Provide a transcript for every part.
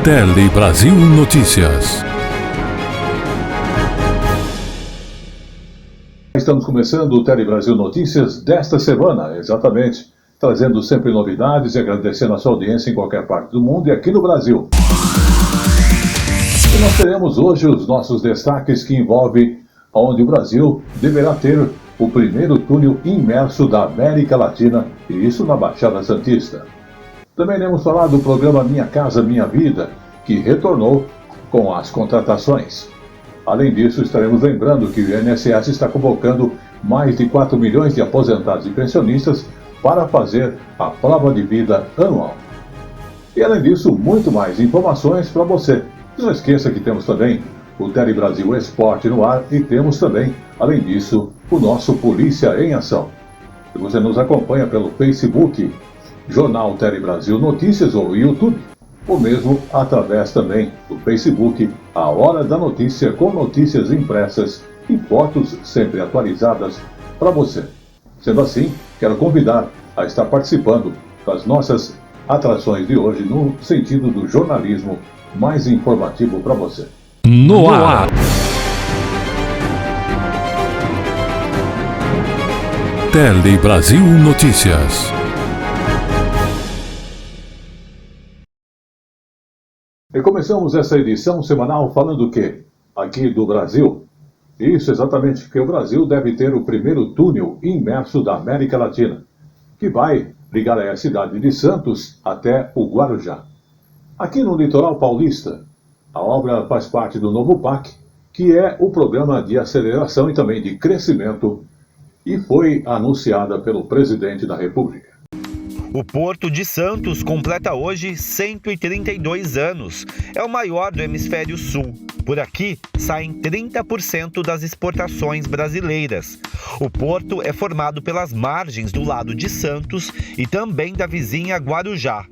Tele Brasil Notícias. Estamos começando o Tele Brasil Notícias desta semana, exatamente, trazendo sempre novidades e agradecendo a sua audiência em qualquer parte do mundo e aqui no Brasil. E nós teremos hoje os nossos destaques que envolvem onde o Brasil deverá ter o primeiro túnel imerso da América Latina, e isso na Baixada Santista. Também iremos falar do programa Minha Casa Minha Vida, que retornou com as contratações. Além disso, estaremos lembrando que o INSS está convocando mais de 4 milhões de aposentados e pensionistas para fazer a prova de vida anual. E além disso, muito mais informações para você. Não esqueça que temos também o Tele Brasil Esporte no ar e temos também, além disso, o nosso Polícia em Ação. Se você nos acompanha pelo Facebook, Jornal Tele Brasil Notícias ou YouTube, ou mesmo através também do Facebook, A Hora da Notícia, com notícias impressas e fotos sempre atualizadas para você. Sendo assim, quero convidar a estar participando das nossas atrações de hoje no sentido do jornalismo mais informativo para você. No ar. Tele Brasil Notícias. E começamos essa edição semanal falando o quê? Aqui do Brasil. Isso, exatamente, porque o Brasil deve ter o primeiro túnel imerso da América Latina, que vai ligar a cidade de Santos até o Guarujá. Aqui no litoral paulista, a obra faz parte do novo PAC, que é o Programa de Aceleração e também de Crescimento, e foi anunciada pelo presidente da República. O Porto de Santos completa hoje 132 anos. É o maior do hemisfério sul. Por aqui saem 30% das exportações brasileiras. O porto é formado pelas margens do lado de Santos e também da vizinha Guarujá.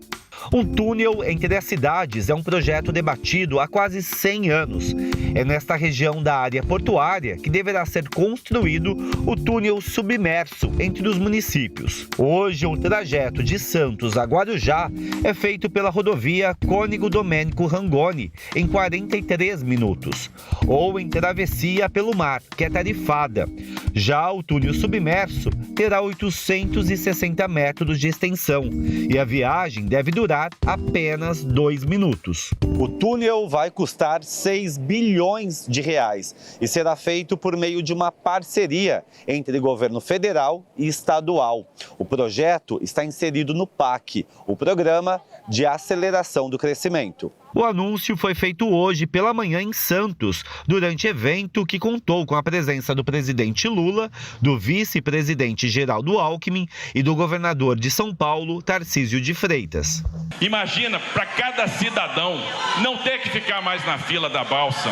Um túnel entre as cidades é um projeto debatido há quase 100 anos. É nesta região da área portuária que deverá ser construído o túnel submerso entre os municípios. Hoje, o trajeto de Santos a Guarujá é feito pela rodovia Cônego Domênico Rangoni, em 43 minutos, ou em travessia pelo mar, que é tarifada. Já o túnel submerso terá 860 metros de extensão e a viagem deve durar apenas 2 minutos. O túnel vai custar 6 bilhões de reais e será feito por meio de uma parceria entre governo federal e estadual. O projeto está inserido no PAC, o Programa de Aceleração do Crescimento. O anúncio foi feito hoje pela manhã em Santos, durante evento que contou com a presença do presidente Lula, do vice-presidente Geraldo Alckmin e do governador de São Paulo, Tarcísio de Freitas. Imagina, para cada cidadão não ter que ficar mais na fila da balsa.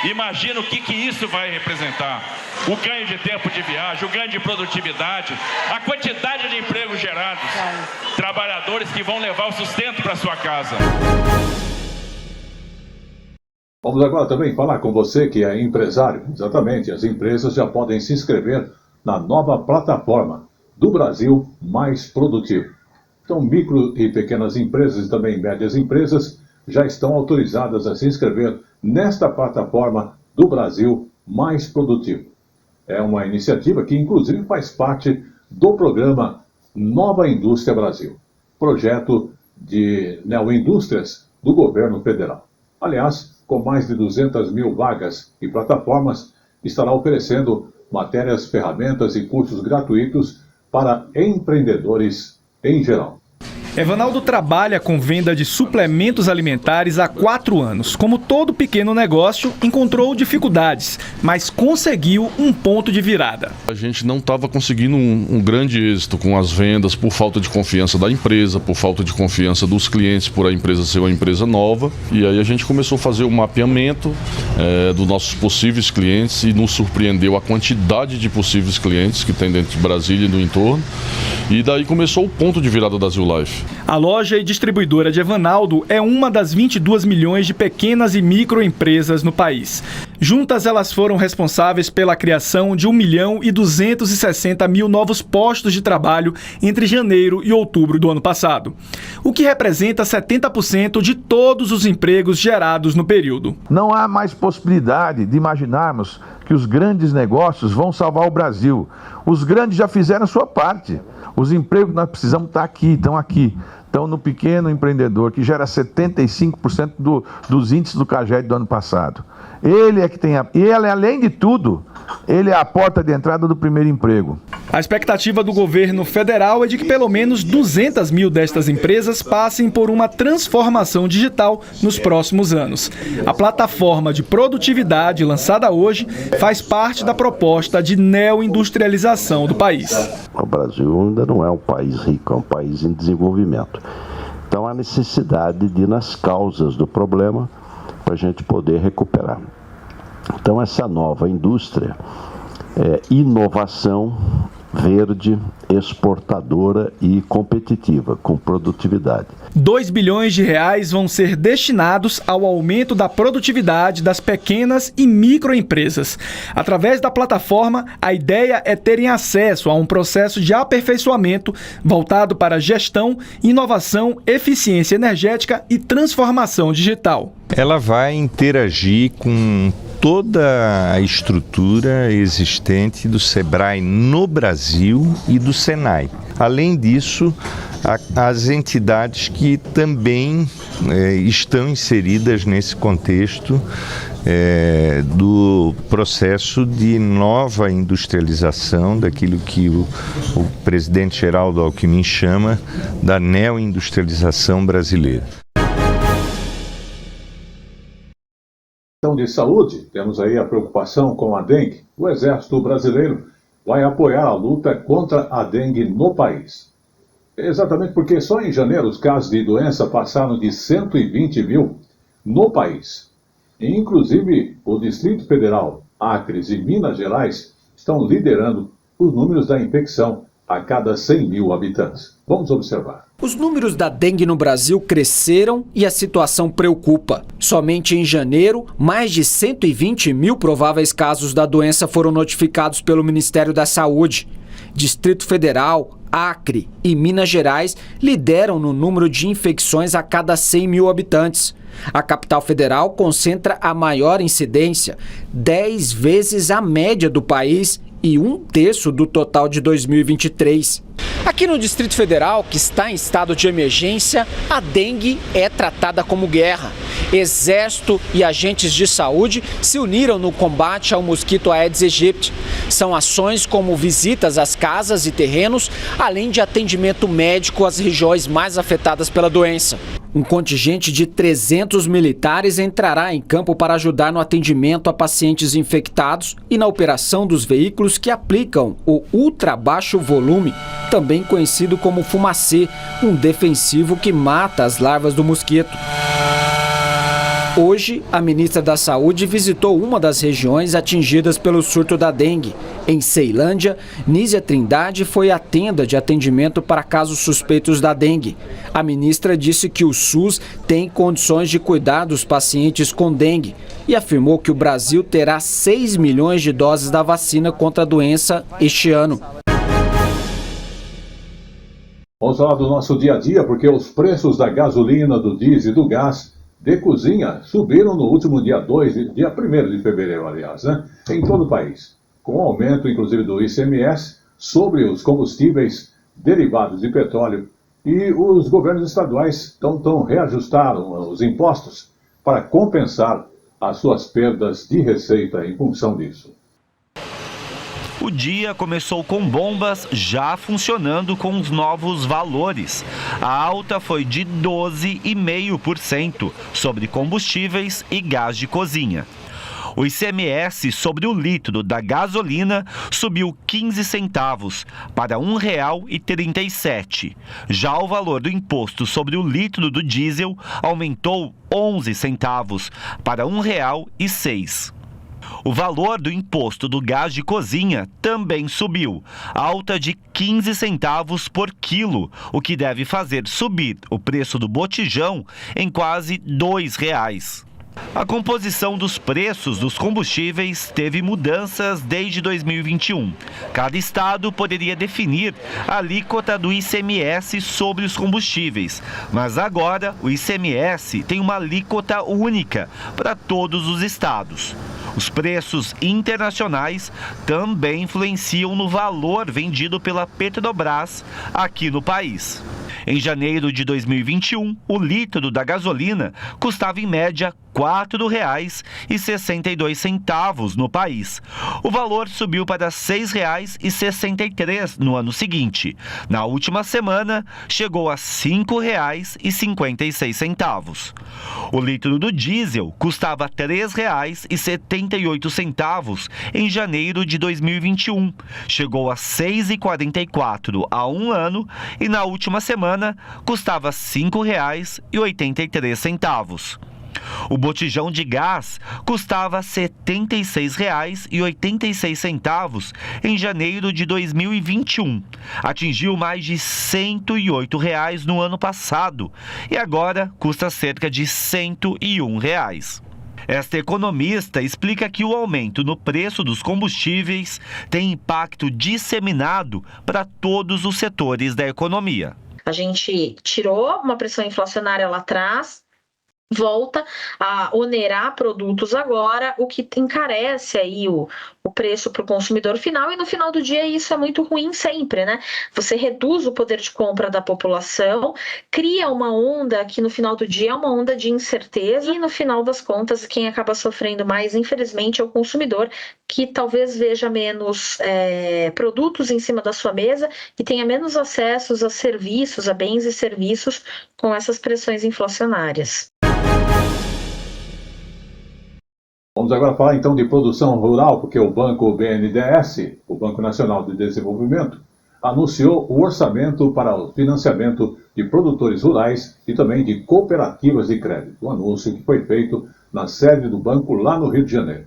Imagina o que isso vai representar. O ganho de tempo de viagem, o ganho de produtividade, a quantidade de empregos gerados, trabalhadores que vão levar o sustento para sua casa. Vamos agora também falar com você que é empresário. Exatamente, as empresas já podem se inscrever na nova plataforma do Brasil Mais Produtivo. Então, micro e pequenas empresas e também médias empresas já estão autorizadas a se inscrever nesta plataforma do Brasil Mais Produtivo. É uma iniciativa que, inclusive, faz parte do programa Nova Indústria Brasil, projeto de neoindústrias do governo federal. Aliás, com mais de 200 mil vagas e plataformas, estará oferecendo matérias, ferramentas e cursos gratuitos para empreendedores em geral. Evanaldo trabalha com venda de suplementos alimentares há 4 anos. Como todo pequeno negócio, encontrou dificuldades, mas conseguiu um ponto de virada. A gente não estava conseguindo um grande êxito com as vendas por falta de confiança da empresa, por falta de confiança dos clientes, por a empresa ser uma empresa nova. E aí a gente começou a fazer o mapeamento dos nossos possíveis clientes e nos surpreendeu a quantidade de possíveis clientes que tem dentro de Brasília e no entorno. E daí começou o ponto de virada da Zil Life. A loja e distribuidora de Evanaldo é uma das 22 milhões de pequenas e microempresas no país. Juntas, elas foram responsáveis pela criação de 1.260.000 novos postos de trabalho entre janeiro e outubro do ano passado, o que representa 70% de todos os empregos gerados no período. Não há mais possibilidade de imaginarmos que os grandes negócios vão salvar o Brasil. Os grandes já fizeram a sua parte. Os empregos que nós precisamos estão aqui. Estão no pequeno empreendedor, que gera 75% dos índices do CAGED do ano passado. Ele é que tem ele, além de tudo, ele é a porta de entrada do primeiro emprego. A expectativa do governo federal é de que pelo menos 200 mil destas empresas passem por uma transformação digital nos próximos anos. A plataforma de produtividade lançada hoje faz parte da proposta de neoindustrialização do país. O Brasil ainda não é um país rico, é um país em desenvolvimento. Então há necessidade de ir nas causas do problema para a gente poder recuperar. Então essa nova indústria é inovação verde, exportadora e competitiva, com produtividade. 2 bilhões de reais vão ser destinados ao aumento da produtividade das pequenas e microempresas. Através da plataforma, a ideia é terem acesso a um processo de aperfeiçoamento voltado para gestão, inovação, eficiência energética e transformação digital. Ela vai interagir com toda a estrutura existente do SEBRAE no Brasil e do SENAI. Além disso, as entidades que também estão inseridas nesse contexto do processo de nova industrialização, daquilo que o presidente Geraldo Alckmin chama da neoindustrialização brasileira. De saúde, temos aí a preocupação com a dengue. O Exército Brasileiro vai apoiar a luta contra a dengue no país. Exatamente porque só em janeiro os casos de doença passaram de 120 mil no país. E, inclusive, o Distrito Federal, Acre e Minas Gerais estão liderando os números da infecção a cada 100 mil habitantes. Vamos observar. Os números da dengue no Brasil cresceram e a situação preocupa. Somente em janeiro, mais de 120 mil prováveis casos da doença foram notificados pelo Ministério da Saúde. Distrito Federal, Acre e Minas Gerais lideram no número de infecções a cada 100 mil habitantes. A capital federal concentra a maior incidência, 10 vezes a média do país e 1/3 do total de 2023. Aqui no Distrito Federal, que está em estado de emergência, a dengue é tratada como guerra. Exército e agentes de saúde se uniram no combate ao mosquito Aedes aegypti. São ações como visitas às casas e terrenos, além de atendimento médico às regiões mais afetadas pela doença. Um contingente de 300 militares entrará em campo para ajudar no atendimento a pacientes infectados e na operação dos veículos que aplicam o ultrabaixo volume, também conhecido como fumacê, um defensivo que mata as larvas do mosquito. Hoje, a ministra da Saúde visitou uma das regiões atingidas pelo surto da dengue. Em Ceilândia, Nízia Trindade foi à tenda de atendimento para casos suspeitos da dengue. A ministra disse que o SUS tem condições de cuidar dos pacientes com dengue e afirmou que o Brasil terá 6 milhões de doses da vacina contra a doença este ano. Vamos falar do nosso dia a dia, porque os preços da gasolina, do diesel e do gás de cozinha subiram no último dia 1º de fevereiro, aliás, em todo o país, com aumento, inclusive, do ICMS sobre os combustíveis derivados de petróleo, e os governos estaduais reajustaram os impostos para compensar as suas perdas de receita em função disso. O dia começou com bombas já funcionando com os novos valores. A alta foi de 12,5% sobre combustíveis e gás de cozinha. O ICMS sobre o litro da gasolina subiu 15 centavos para R$ 1,37. Já o valor do imposto sobre o litro do diesel aumentou 11 centavos para R$ 1,06. O valor do imposto do gás de cozinha também subiu, alta de 15 centavos por quilo, o que deve fazer subir o preço do botijão em quase R$ 2. A composição dos preços dos combustíveis teve mudanças desde 2021. Cada estado poderia definir a alíquota do ICMS sobre os combustíveis, mas agora o ICMS tem uma alíquota única para todos os estados. Os preços internacionais também influenciam no valor vendido pela Petrobras aqui no país. Em janeiro de 2021, o litro da gasolina custava em média R$ 4,62 no país. O valor subiu para R$ 6,63 no ano seguinte. Na última semana, chegou a R$ 5,56. O litro do diesel custava R$ 3,78 em janeiro de 2021. Chegou a R$ 6,44 há um ano e na última semana custava R$ 5,83. O botijão de gás custava R$ 76,86 em janeiro de 2021. Atingiu mais de R$ 108 no ano passado e agora custa cerca de R$ 101. Esta economista explica que o aumento no preço dos combustíveis tem impacto disseminado para todos os setores da economia. A gente tirou uma pressão inflacionária lá atrás, volta a onerar produtos agora, o que encarece aí o preço para o consumidor final, e no final do dia isso é muito ruim sempre, né? Você reduz o poder de compra da população, cria uma onda que no final do dia é uma onda de incerteza, e no final das contas quem acaba sofrendo mais, infelizmente, é o consumidor, que talvez veja menos produtos em cima da sua mesa e tenha menos acessos a serviços, a bens e serviços com essas pressões inflacionárias. Vamos agora falar então de produção rural, porque o Banco BNDES, o Banco Nacional de Desenvolvimento, anunciou o orçamento para o financiamento de produtores rurais e também de cooperativas de crédito. Um anúncio que foi feito na sede do banco lá no Rio de Janeiro.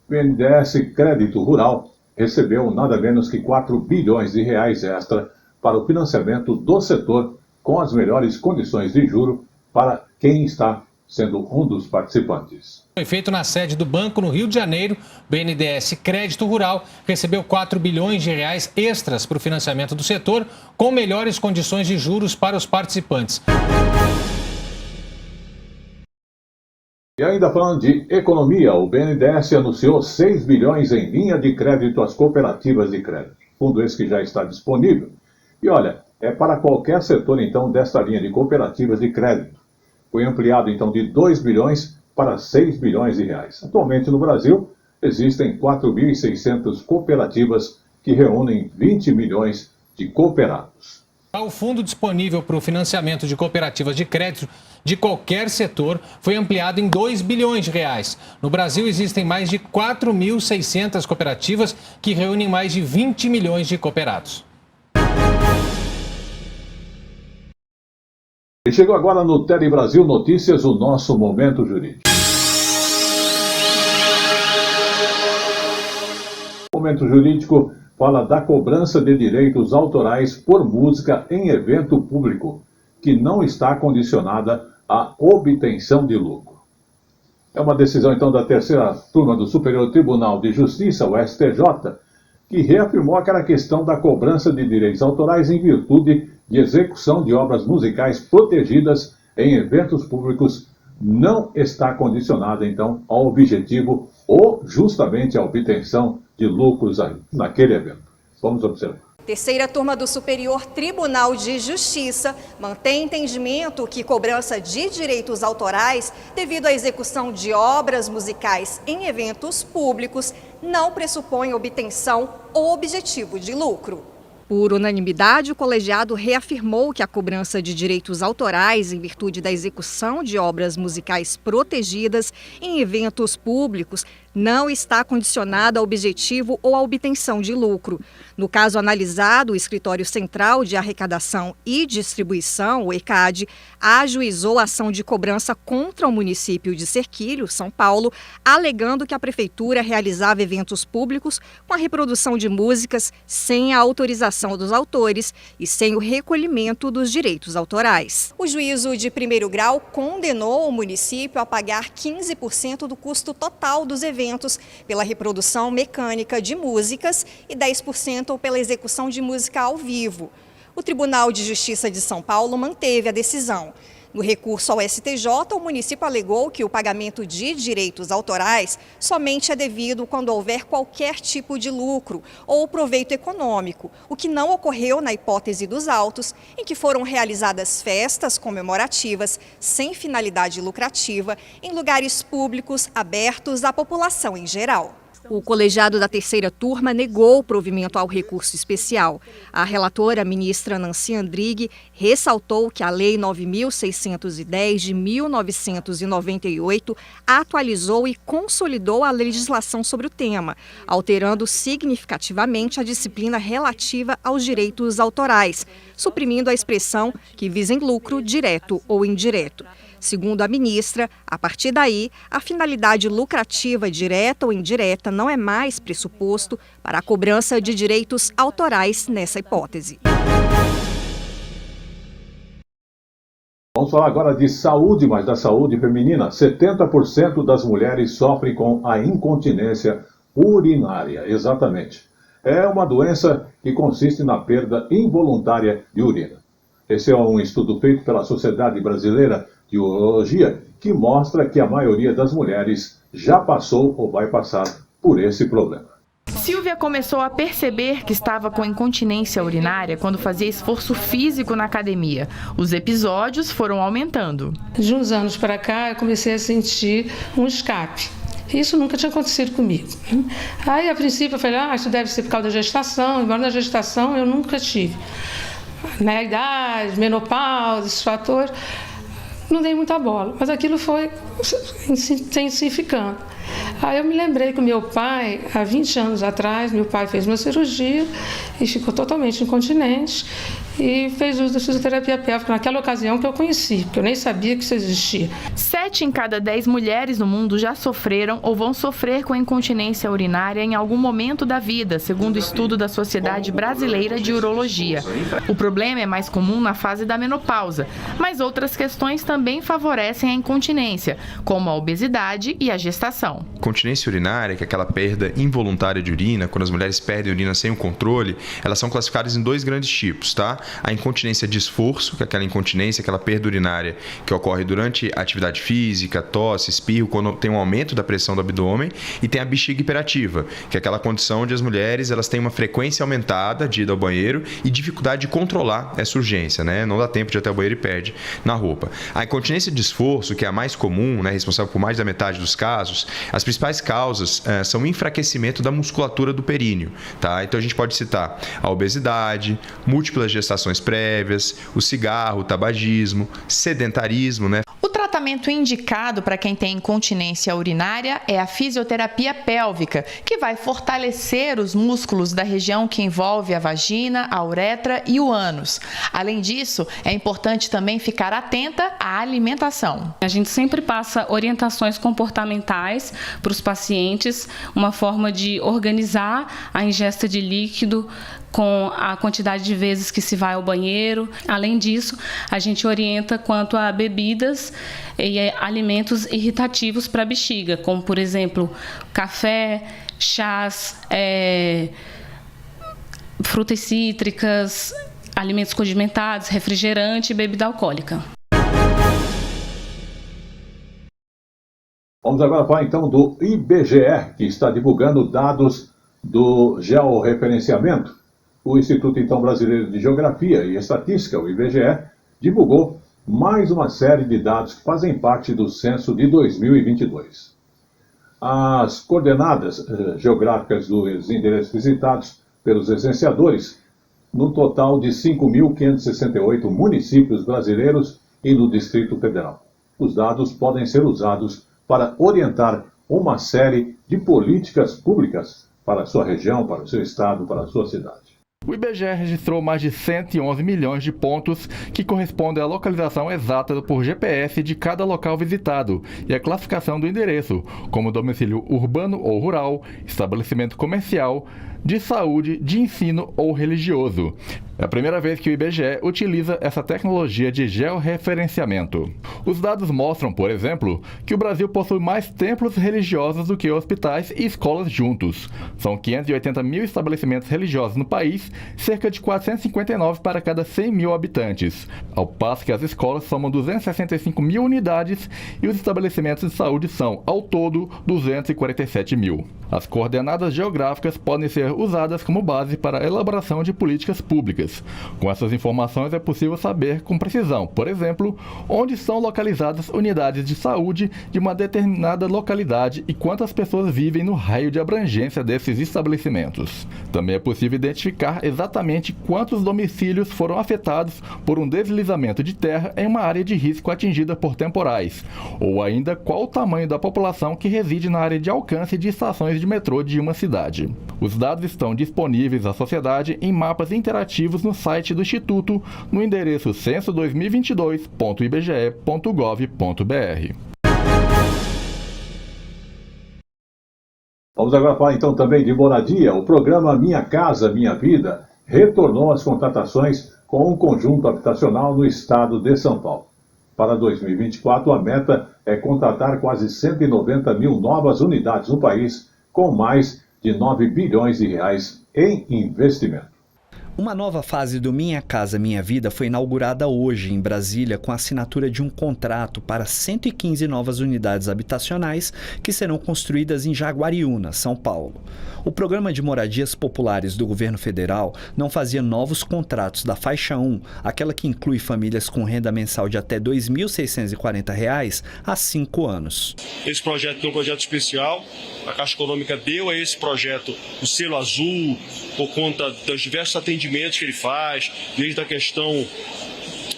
O BNDES Crédito Rural recebeu nada menos que 4 bilhões de reais extra para o financiamento do setor com as melhores condições de juro para quem está sendo um dos participantes. Foi feito na sede do banco no Rio de Janeiro. O BNDES Crédito Rural recebeu 4 bilhões de reais extras para o financiamento do setor, com melhores condições de juros para os participantes. E ainda falando de economia, o BNDES anunciou 6 bilhões em linha de crédito às cooperativas de crédito. Fundo esse que já está disponível. E olha, é para qualquer setor então desta linha de cooperativas de crédito. Foi ampliado então de 2 bilhões para 6 bilhões de reais. Atualmente no Brasil existem 4.600 cooperativas que reúnem 20 milhões de cooperados. O fundo disponível para o financiamento de cooperativas de crédito de qualquer setor foi ampliado em 2 bilhões de reais. No Brasil existem mais de 4.600 cooperativas que reúnem mais de 20 milhões de cooperados. E chegou agora no Tele Brasil Notícias, o nosso Momento Jurídico. O Momento Jurídico fala da cobrança de direitos autorais por música em evento público, que não está condicionada à obtenção de lucro. É uma decisão, então, da terceira turma do Superior Tribunal de Justiça, o STJ, que reafirmou aquela questão da cobrança de direitos autorais em virtude de execução de obras musicais protegidas em eventos públicos não está condicionada, então, ao objetivo ou justamente à obtenção de lucros naquele evento. Vamos observar. Terceira turma do Superior Tribunal de Justiça mantém entendimento que cobrança de direitos autorais devido à execução de obras musicais em eventos públicos não pressupõe obtenção ou objetivo de lucro. Por unanimidade, o colegiado reafirmou que a cobrança de direitos autorais em virtude da execução de obras musicais protegidas em eventos públicos não está condicionada a objetivo ou a obtenção de lucro. No caso analisado, o Escritório Central de Arrecadação e Distribuição, o ECAD, ajuizou a ação de cobrança contra o município de Serquilho, São Paulo, alegando que a prefeitura realizava eventos públicos com a reprodução de músicas sem a autorização dos autores e sem o recolhimento dos direitos autorais. O juízo de primeiro grau condenou o município a pagar 15% do custo total dos eventos pela reprodução mecânica de músicas e 10% pela execução de música ao vivo. O Tribunal de Justiça de São Paulo manteve a decisão. No recurso ao STJ, o município alegou que o pagamento de direitos autorais somente é devido quando houver qualquer tipo de lucro ou proveito econômico, o que não ocorreu na hipótese dos autos, em que foram realizadas festas comemorativas sem finalidade lucrativa em lugares públicos abertos à população em geral. O colegiado da terceira turma negou o provimento ao recurso especial. A relatora, ministra Nancy Andrighi, ressaltou que a Lei 9.610 de 1998 atualizou e consolidou a legislação sobre o tema, alterando significativamente a disciplina relativa aos direitos autorais, suprimindo a expressão que visem lucro direto ou indireto. Segundo a ministra, a partir daí, a finalidade lucrativa direta ou indireta não é mais pressuposto para a cobrança de direitos autorais nessa hipótese. Vamos falar agora de saúde, mas da saúde feminina. 70% das mulheres sofrem com a incontinência urinária, exatamente. É uma doença que consiste na perda involuntária de urina. Esse é um estudo feito pela Sociedade Brasileira de Urologia, que mostra que a maioria das mulheres já passou ou vai passar por esse problema. Silvia começou a perceber que estava com incontinência urinária quando fazia esforço físico na academia. Os episódios foram aumentando. De uns anos para cá, eu comecei a sentir um escape. Isso nunca tinha acontecido comigo. Aí, a princípio, eu falei, isso deve ser por causa da gestação, embora na gestação eu nunca tive. Na idade, menopausa, esses fatores, não dei muita bola, mas aquilo foi se intensificando. Aí eu me lembrei que o meu pai, há 20 anos atrás, meu pai fez uma cirurgia e ficou totalmente incontinente e fez uso da fisioterapia pélvica naquela ocasião que eu conheci, porque eu nem sabia que isso existia. 7 em cada 10 mulheres no mundo já sofreram ou vão sofrer com incontinência urinária em algum momento da vida, segundo o estudo da Sociedade Brasileira de Urologia. O problema é mais comum na fase da menopausa, mas outras questões também favorecem a incontinência, como a obesidade e a gestação. Continência urinária, que é aquela perda involuntária de urina, quando as mulheres perdem urina sem o controle, elas são classificadas em 2 grandes tipos, tá? A incontinência de esforço, que é aquela incontinência, aquela perda urinária que ocorre durante a atividade física, tosse, espirro, quando tem um aumento da pressão do abdômen, e tem a bexiga hiperativa, que é aquela condição onde as mulheres elas têm uma frequência aumentada de ir ao banheiro e dificuldade de controlar essa urgência, né? Não dá tempo de ir até o banheiro e perde na roupa. A incontinência de esforço, que é a mais comum, né, responsável por mais da metade dos casos, as principais causas são o enfraquecimento da musculatura do períneo, tá? Então a gente pode citar a obesidade, múltiplas gestações prévias, o cigarro, o tabagismo, sedentarismo, né? O tratamento indicado para quem tem incontinência urinária é a fisioterapia pélvica, que vai fortalecer os músculos da região que envolve a vagina, a uretra e o ânus. Além disso, é importante também ficar atenta à alimentação. A gente sempre passa orientações comportamentais para os pacientes, uma forma de organizar a ingesta de líquido com a quantidade de vezes que se vai ao banheiro. Além disso, a gente orienta quanto a bebidas e alimentos irritativos para a bexiga, como, por exemplo, café, chás, frutas cítricas, alimentos condimentados, refrigerante e bebida alcoólica. Vamos agora falar então do IBGE, que está divulgando dados do georreferenciamento. O Instituto então, Brasileiro de Geografia e Estatística, o IBGE, divulgou mais uma série de dados que fazem parte do censo de 2022. As coordenadas geográficas dos endereços visitados pelos recenseadores, no total de 5.568 municípios brasileiros e no Distrito Federal. Os dados podem ser usados para orientar uma série de políticas públicas para a sua região, para o seu estado, para a sua cidade. O IBGE registrou mais de 111 milhões de pontos, que correspondem à localização exata por GPS de cada local visitado e a classificação do endereço, como domicílio urbano ou rural, estabelecimento comercial, de saúde, de ensino ou religioso. É a primeira vez que o IBGE utiliza essa tecnologia de georreferenciamento. Os dados mostram, por exemplo, que o Brasil possui mais templos religiosos do que hospitais e escolas juntos. São 580 mil estabelecimentos religiosos no país, cerca de 459 para cada 100 mil habitantes, ao passo que as escolas somam 265 mil unidades e os estabelecimentos de saúde são, ao todo, 247 mil. As coordenadas geográficas podem ser usadas como base para a elaboração de políticas públicas. Com essas informações é possível saber com precisão, por exemplo, onde estão localizadas unidades de saúde de uma determinada localidade e quantas pessoas vivem no raio de abrangência desses estabelecimentos. Também é possível identificar exatamente quantos domicílios foram afetados por um deslizamento de terra em uma área de risco atingida por temporais, ou ainda qual o tamanho da população que reside na área de alcance de estações de metrô de uma cidade. Os dados estão disponíveis à sociedade em mapas interativos no site do Instituto, no endereço censo2022.ibge.gov.br. Vamos agora falar então também de moradia. O programa Minha Casa Minha Vida retornou às contratações com um conjunto habitacional no estado de São Paulo. Para 2024, a meta é contratar quase 190 mil novas unidades no país, com mais de 9 bilhões de reais em investimento. Uma nova fase do Minha Casa Minha Vida foi inaugurada hoje em Brasília com a assinatura de um contrato para 115 novas unidades habitacionais que serão construídas em Jaguariúna, São Paulo. O programa de moradias populares do governo federal não fazia novos contratos da faixa 1, aquela que inclui famílias com renda mensal de até R$ 2.640, há 5 anos. Esse projeto é um projeto especial. A Caixa Econômica deu a esse projeto o selo azul por conta dos diversos atendimentos que ele faz, desde a questão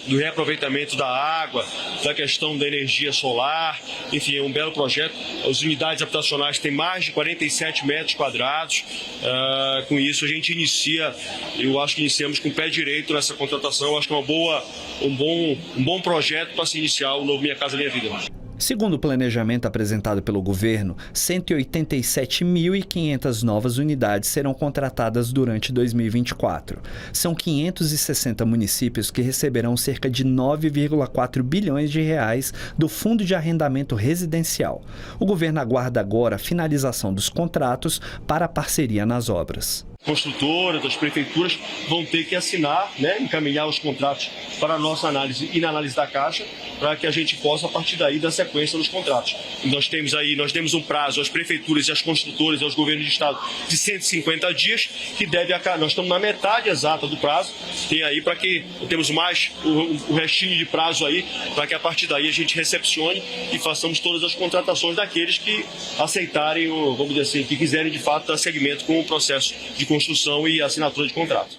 do reaproveitamento da água, da questão da energia solar, enfim, é um belo projeto. As unidades habitacionais têm mais de 47 metros quadrados. Com isso a gente iniciamos com o pé direito nessa contratação. Eu acho que é um bom projeto para se iniciar o novo Minha Casa Minha Vida. Segundo o planejamento apresentado pelo governo, 187.500 novas unidades serão contratadas durante 2024. São 560 municípios que receberão cerca de 9,4 bilhões de reais do Fundo de Arrendamento Residencial. O governo aguarda agora a finalização dos contratos para a parceria nas obras. Construtoras, as prefeituras vão ter que assinar, encaminhar os contratos para a nossa análise e na análise da Caixa, para que a gente possa, a partir daí, dar sequência nos contratos. E nós temos um prazo às prefeituras e às construtoras e aos governos de estado de 150 dias, que nós estamos na metade exata do prazo, tem aí para que temos mais o restinho de prazo aí, para que a partir daí a gente recepcione e façamos todas as contratações daqueles que aceitarem, vamos dizer assim, que quiserem de fato dar seguimento com o processo de construção e assinatura de contrato.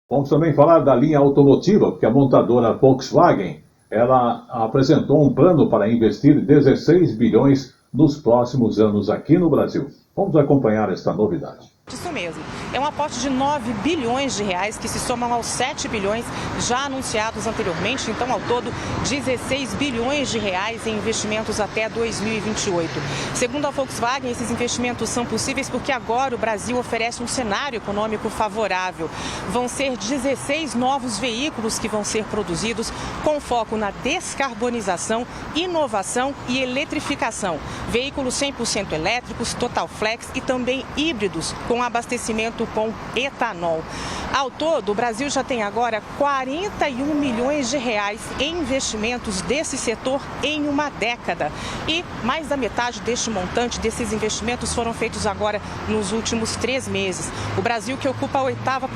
Vamos também falar da linha automotiva, porque a montadora Volkswagen, ela apresentou um plano para investir 16 bilhões nos próximos anos aqui no Brasil. Vamos acompanhar esta novidade. Isso mesmo, é um aporte de 9 bilhões de reais que se somam aos 7 bilhões já anunciados anteriormente, então ao todo 16 bilhões de reais em investimentos até 2028. Segundo a Volkswagen, esses investimentos são possíveis porque agora o Brasil oferece um cenário econômico favorável. Vão ser 16 novos veículos que vão ser produzidos com foco na descarbonização, inovação e eletrificação. Veículos 100% elétricos, total flex e também híbridos com abastecimento com etanol. Ao todo, o Brasil já tem agora 41 milhões de reais em investimentos desse setor em uma década. E mais da metade deste montante, desses investimentos, foram feitos agora nos últimos 3 meses. O Brasil, que ocupa a 8ª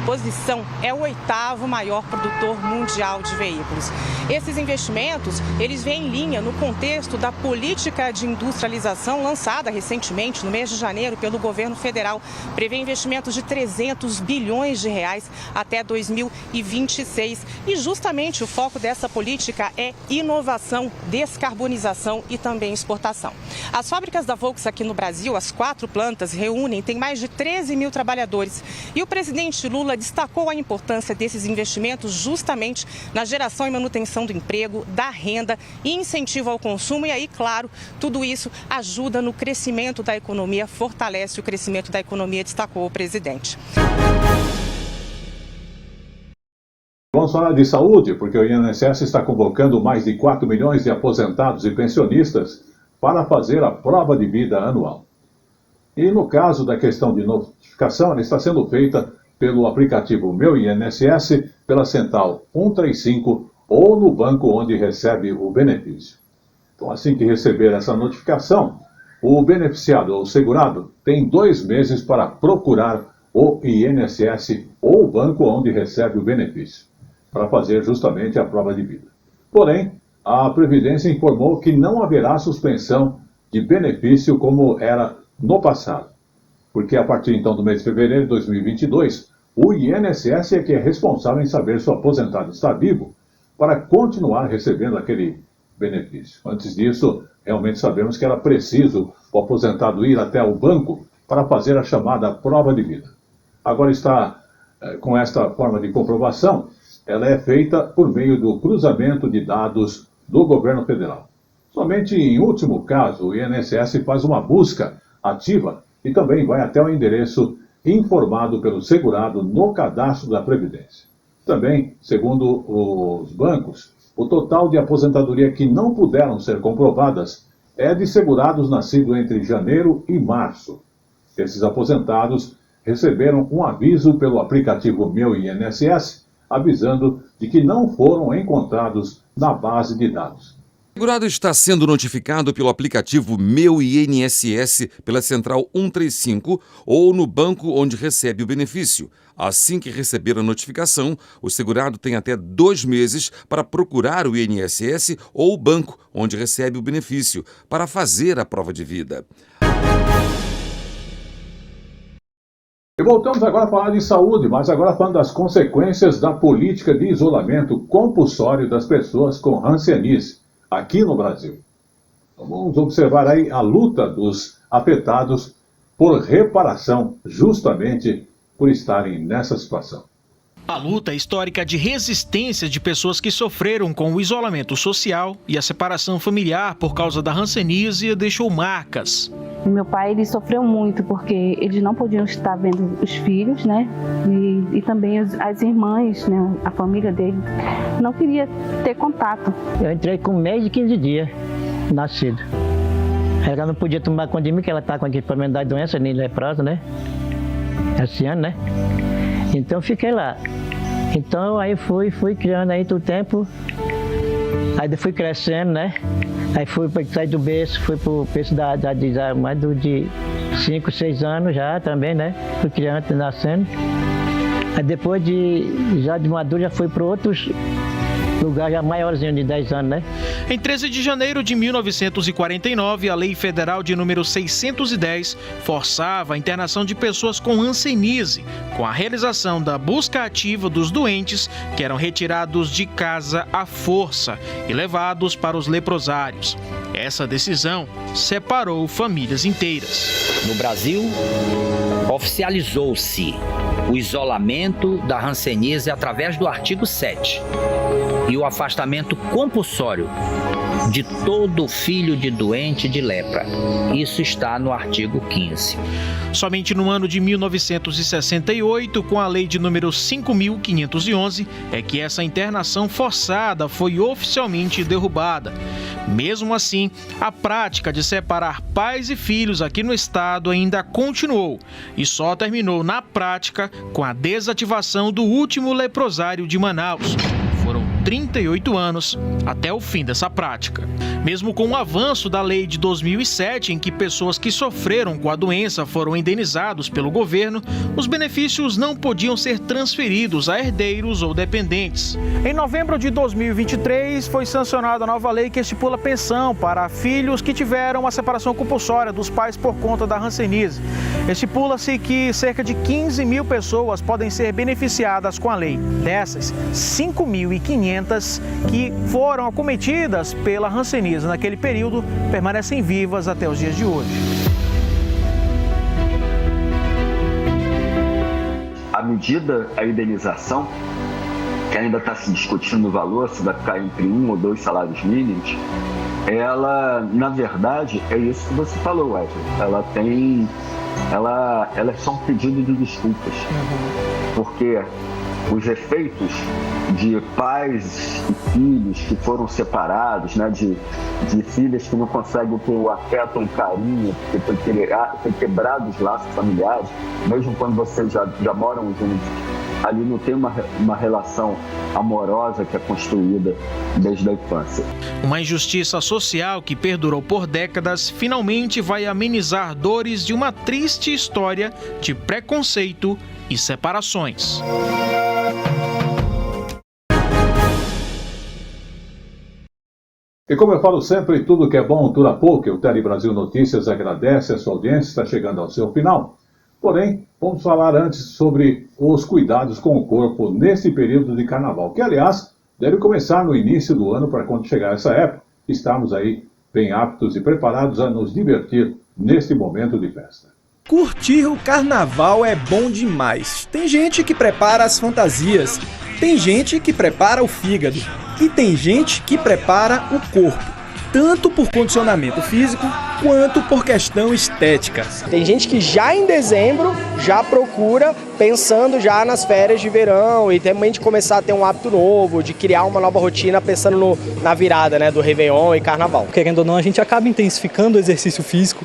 posição, é o 8º maior produtor mundial de veículos. Esses investimentos, eles vêm em linha no contexto da política de industrialização lançada recentemente, no mês de janeiro, pelo governo federal, Federal prevê investimentos de 300 bilhões de reais até 2026. E justamente o foco dessa política é inovação, descarbonização e também exportação. As fábricas da Volkswagen aqui no Brasil, as 4 plantas reúnem, tem mais de 13 mil trabalhadores. E o presidente Lula destacou a importância desses investimentos justamente na geração e manutenção do emprego, da renda e incentivo ao consumo. E aí, claro, tudo isso ajuda no crescimento da economia, fortalece o crescimento da economia, destacou o presidente. Vamos falar de saúde, porque o INSS está convocando mais de 4 milhões de aposentados e pensionistas para fazer a prova de vida anual. E no caso da questão de notificação, ela está sendo feita pelo aplicativo Meu INSS, pela Central 135 ou no banco onde recebe o benefício. Então, assim que receber essa notificação, o beneficiado ou segurado tem 2 meses para procurar o INSS ou o banco onde recebe o benefício, para fazer justamente a prova de vida. Porém, a Previdência informou que não haverá suspensão de benefício como era no passado, porque a partir então do mês de fevereiro de 2022, o INSS é que é responsável em saber se o aposentado está vivo para continuar recebendo aquele benefício. Antes disso, realmente sabemos que era preciso o aposentado ir até o banco para fazer a chamada prova de vida. Agora está com esta forma de comprovação, ela é feita por meio do cruzamento de dados do governo federal. Somente em último caso, o INSS faz uma busca ativa e também vai até o endereço informado pelo segurado no cadastro da Previdência. Também, segundo os bancos, o total de aposentadoria que não puderam ser comprovadas é de segurados nascidos entre janeiro e março. Esses aposentados receberam um aviso pelo aplicativo Meu INSS, avisando de que não foram encontrados na base de dados. O segurado está sendo notificado pelo aplicativo Meu INSS, pela Central 135 ou no banco onde recebe o benefício. Assim que receber a notificação, o segurado tem até 2 meses para procurar o INSS ou o banco onde recebe o benefício para fazer a prova de vida. E voltamos agora a falar de saúde, mas agora falando das consequências da política de isolamento compulsório das pessoas com hanseníase aqui no Brasil. Então, vamos observar aí a luta dos afetados por reparação, justamente por estarem nessa situação. A luta histórica de resistência de pessoas que sofreram com o isolamento social e a separação familiar por causa da hanseníase deixou marcas. Meu pai, ele sofreu muito porque eles não podiam estar vendo os filhos, né? E também as irmãs, né? A família dele não queria ter contato. Eu entrei com 1 mês e 15 dias nascido. Ela não podia tomar conta de mim, porque ela está com aquele problema da doença, nem leprosa, né? Esse ano, né? Então fiquei lá. Então aí fui criando aí todo o tempo. Aí fui crescendo, né? Aí fui para sair do berço, fui para o berço de mais de 5, 6 anos já também, né? Fui criança, nascendo. Aí depois já de maduro, já fui para outros lugares já maiorzinho de 10 anos, né? Em 13 de janeiro de 1949, a Lei Federal de número 610 forçava a internação de pessoas com hanseníase, com a realização da busca ativa dos doentes que eram retirados de casa à força e levados para os leprosários. Essa decisão separou famílias inteiras. No Brasil, oficializou-se o isolamento da hanseníase através do artigo 7 e o afastamento compulsório de todo filho de doente de lepra. Isso está no artigo 15. Somente no ano de 1968, com a lei de número 5.511, é que essa internação forçada foi oficialmente derrubada. Mesmo assim, a prática de separar pais e filhos aqui no estado ainda continuou e só terminou na prática com a desativação do último leprosário de Manaus. Foram 38 anos até o fim dessa prática. Mesmo com o avanço da lei de 2007, em que pessoas que sofreram com a doença foram indenizados pelo governo, os benefícios não podiam ser transferidos a herdeiros ou dependentes. Em novembro de 2023, foi sancionada a nova lei que estipula pensão para filhos que tiveram a separação compulsória dos pais por conta da hanseníase. Estipula-se que cerca de 15 mil pessoas podem ser beneficiadas com a lei. Dessas, 5.500 que foram acometidas pela hanseníase naquele período permanecem vivas até os dias de hoje. A medida, a indenização, que ainda está se discutindo o valor, se vai ficar entre 1 ou 2 salários mínimos, ela, na verdade, é isso que você falou, Wesley. Ela é só um pedido de desculpas. Porque os efeitos de pais e filhos que foram separados, né, de filhas que não conseguem ter o afeto, o carinho, porque foi quebrado os laços familiares, mesmo quando vocês já moram juntos, ali não tem uma relação amorosa que é construída desde a infância. Uma injustiça social que perdurou por décadas finalmente vai amenizar dores de uma triste história de preconceito e separações. E como eu falo sempre, tudo que é bom dura pouco. O Tele Brasil Notícias agradece a sua audiência, está chegando ao seu final. Porém, vamos falar antes sobre os cuidados com o corpo nesse período de carnaval, que, aliás, deve começar no início do ano para quando chegar essa época, estarmos aí bem aptos e preparados a nos divertir neste momento de festa. Curtir o carnaval é bom demais. Tem gente que prepara as fantasias, tem gente que prepara o fígado e tem gente que prepara o corpo, tanto por condicionamento físico quanto por questão estética. Tem gente que já em dezembro já procura pensando já nas férias de verão e também de começar a ter um hábito novo, de criar uma nova rotina pensando na virada, né, do Réveillon e Carnaval. Querendo ou não, a gente acaba intensificando o exercício físico,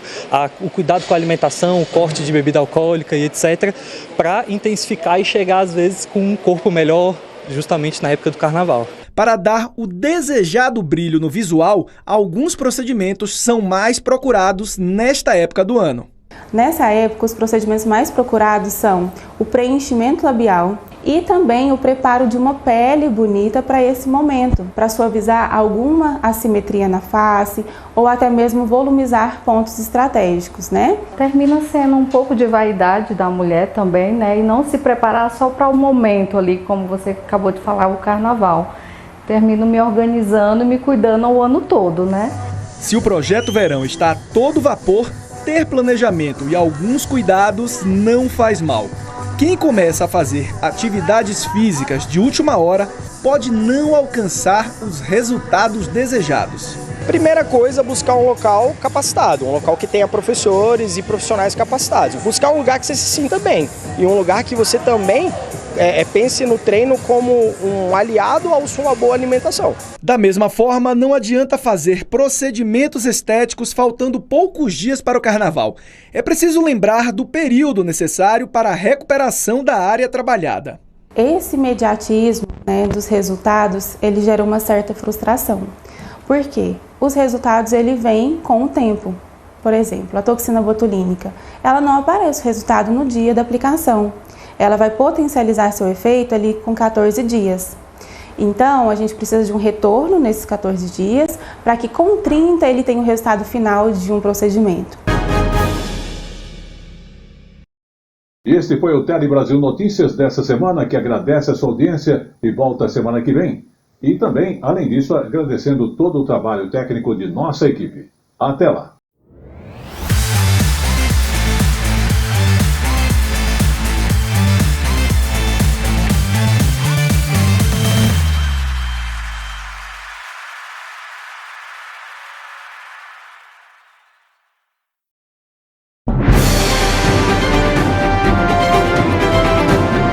o cuidado com a alimentação, o corte de bebida alcoólica e etc, para intensificar e chegar às vezes com um corpo melhor justamente na época do Carnaval. Para dar o desejado brilho no visual, alguns procedimentos são mais procurados nesta época do ano. Nessa época, os procedimentos mais procurados são o preenchimento labial e também o preparo de uma pele bonita para esse momento, para suavizar alguma assimetria na face ou até mesmo volumizar pontos estratégicos, né? Termina sendo um pouco de vaidade da mulher também, né? E não se preparar só para o momento ali, como você acabou de falar, o carnaval. Termino me organizando e me cuidando o ano todo, né? Se o Projeto Verão está a todo vapor, ter planejamento e alguns cuidados não faz mal. Quem começa a fazer atividades físicas de última hora pode não alcançar os resultados desejados. Primeira coisa, buscar um local capacitado, um local que tenha professores e profissionais capacitados. Buscar um lugar que você se sinta bem e um lugar que você também pense no treino como um aliado à sua boa alimentação. Da mesma forma, não adianta fazer procedimentos estéticos faltando poucos dias para o carnaval. É preciso lembrar do período necessário para a recuperação da área trabalhada. Esse imediatismo, né, dos resultados, ele gera uma certa frustração. Por quê? Os resultados ele vêm com o tempo. Por exemplo, a toxina botulínica, ela não aparece o resultado no dia da aplicação. Ela vai potencializar seu efeito ali com 14 dias. Então, a gente precisa de um retorno nesses 14 dias para que com 30 ele tenha o resultado final de um procedimento. Este foi o Tele Brasil Notícias dessa semana, que agradece a sua audiência e volta semana que vem. E também, além disso, agradecendo todo o trabalho técnico de nossa equipe. Até lá!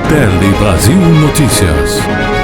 Tele Brasil Notícias.